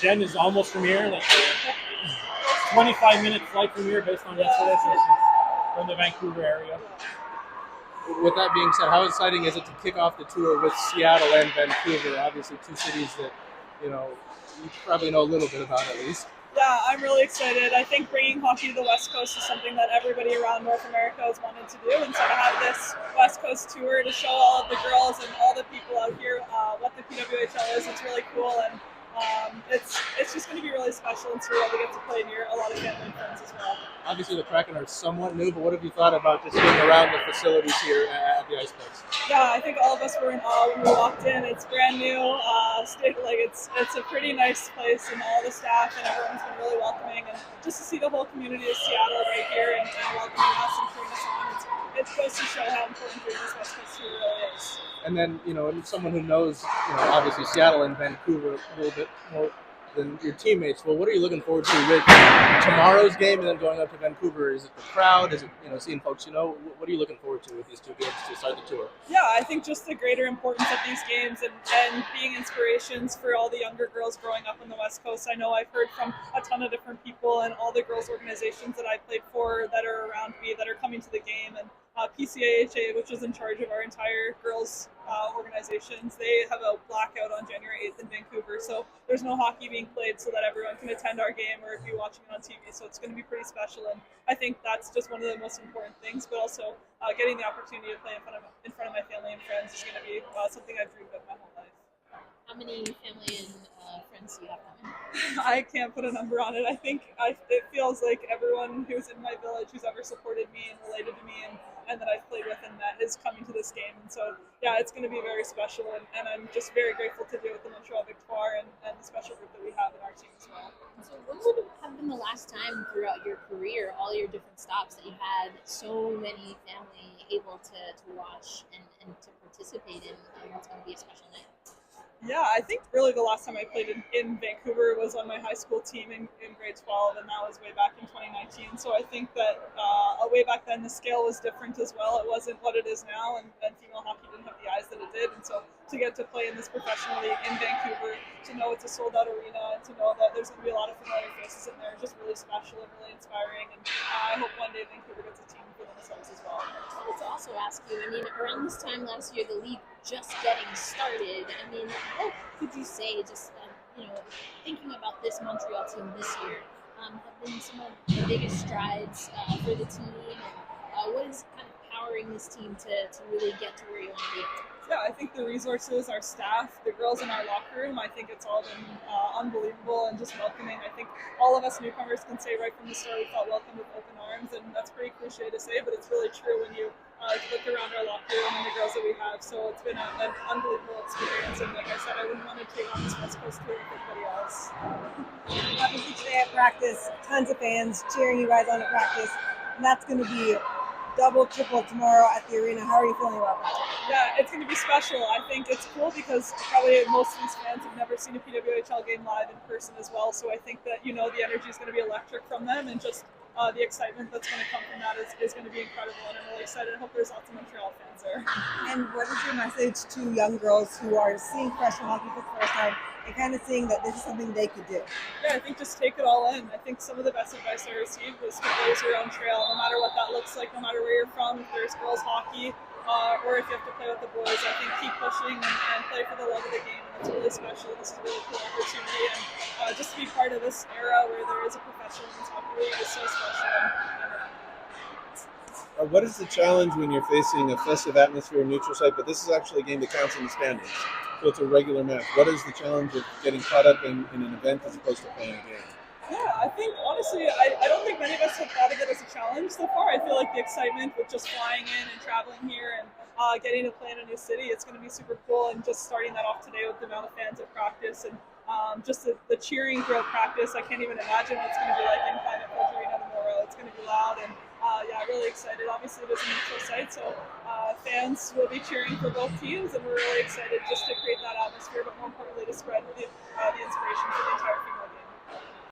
Jen is almost from here, like a 25-minute flight from here based on yesterday, so she's from the Vancouver area. With that being said, how exciting is it to kick off the tour with Seattle and Vancouver? Obviously, two cities that you probably know a little bit about at least. Yeah, I'm really excited. I think bringing hockey to the West Coast is something that everybody around North America has wanted to do, and so to have this West Coast tour to show all of the girls and all the people out here what the PWHL is, it's really cool, and it's just going to be really special and surreal to get to play near a lot of family and friends as well. Obviously, the Kraken are somewhat new, but what have you thought about just being around the facilities here at the Iceplex? Yeah, I think all of us were in awe when we walked in. It's brand new. It's a pretty nice place, and all the staff and everyone's been really welcoming. And just to see the whole community of Seattle right here and welcoming us and cheering us on, it goes to show how important doing this West Coast tour really is. And then, someone who knows, obviously Seattle and Vancouver a little bit more than your teammates. Well, what are you looking forward to with tomorrow's game and then going up to Vancouver? Is it the crowd? Is it, seeing folks What are you looking forward to with these two games to start the tour? Yeah, I think just the greater importance of these games and being inspirations for all the younger girls growing up on the West Coast. I know I've heard from a ton of different people and all the girls' organizations that I played for that are around me that are coming to the game, and PCAHA, which is in charge of our entire girls' organizations, they have a blackout on January 8th in Vancouver, so there's no hockey being played so that everyone can attend our game or be watching it on TV, so it's going to be pretty special, and I think that's just one of the most important things, but also getting the opportunity to play in front of my family and friends is going to be something I've dreamed of my whole life. How many family and friends do you have coming? I can't put a number on it. I think it feels like everyone who's in my village who's ever supported me and related to me and that I've played with and met is coming to this game. And so, yeah, it's going to be very special. And I'm just very grateful to do it with the Montreal Victoire and the special group that we have in our team as well. So when would have been the last time throughout your career, all your different stops, that you had so many family able to watch and to participate in? It's going to be a special night. Yeah, I think really the last time I played in Vancouver was on my high school team in grade 12, and that was way back in 2019. So I think that way back then the scale was different as well. It wasn't what it is now, and female hockey didn't have the eyes that it did. And so to get to play in this professional league in Vancouver, to know it's a sold-out arena, and to know that there's going to be a lot of familiar faces in there is just really special and really inspiring. And I hope one day Vancouver gets a team for themselves as well. I wanted to also ask you, around this time last year, the league just getting started. What could you say, just thinking about this Montreal team this year, have been some of the biggest strides for the team, and what is kind of powering this team to really get to where you want to be? Yeah, I think the resources, our staff, the girls in our locker room, I think it's all been unbelievable and just welcoming. I think all of us newcomers can say right from the start we felt welcomed with open arms, and that's pretty cliche to say, but it's really true when you look around our locker room and the girls that we have. So it's been an unbelievable experience, and like I said, I wouldn't want to take on this West Coast tour with anybody else. Obviously today at practice, tons of fans cheering you guys on at practice, and that's going to be double, triple tomorrow at the arena. How are you feeling about that? Yeah, it's going to be special. I think it's cool because probably most of these fans have never seen a PWHL game live in person as well. So I think that, the energy is going to be electric from them, and just the excitement that's going to come from that is going to be incredible. And I'm really excited. I hope there's lots of Montreal fans there. And what is your message to young girls who are seeing professional hockey for the first time and kind of seeing that this is something they could do? Yeah, I think just take it all in. I think some of the best advice I received was to blaze your own trail, no matter what that looks like, no matter where you're from, if there's girls hockey, or if you have to play with the boys. I think keep pushing and play for the love of the game. And it's really special. This is a really cool opportunity. And just to be part of this era where there is a professional men's hockey league is so special. What is the challenge when you're facing a festive atmosphere, neutral site, but this is actually a game that counts in the standings, so it's a regular match? What is the challenge of getting caught up in an event as opposed to playing a game? Yeah, I think, honestly, I don't think many of us have thought of it as a challenge so far. I feel like the excitement with just flying in and traveling here and getting to play in a new city, it's going to be super cool, and just starting that off today with the amount of fans at practice and just the cheering throughout practice. I can't even imagine what it's going to be like in Climate Pledge Arena tomorrow. It's going to be loud, and really excited. Obviously, it is a neutral site, so fans will be cheering for both teams, and we're really excited just to create that atmosphere, but more importantly, to spread the inspiration for the entire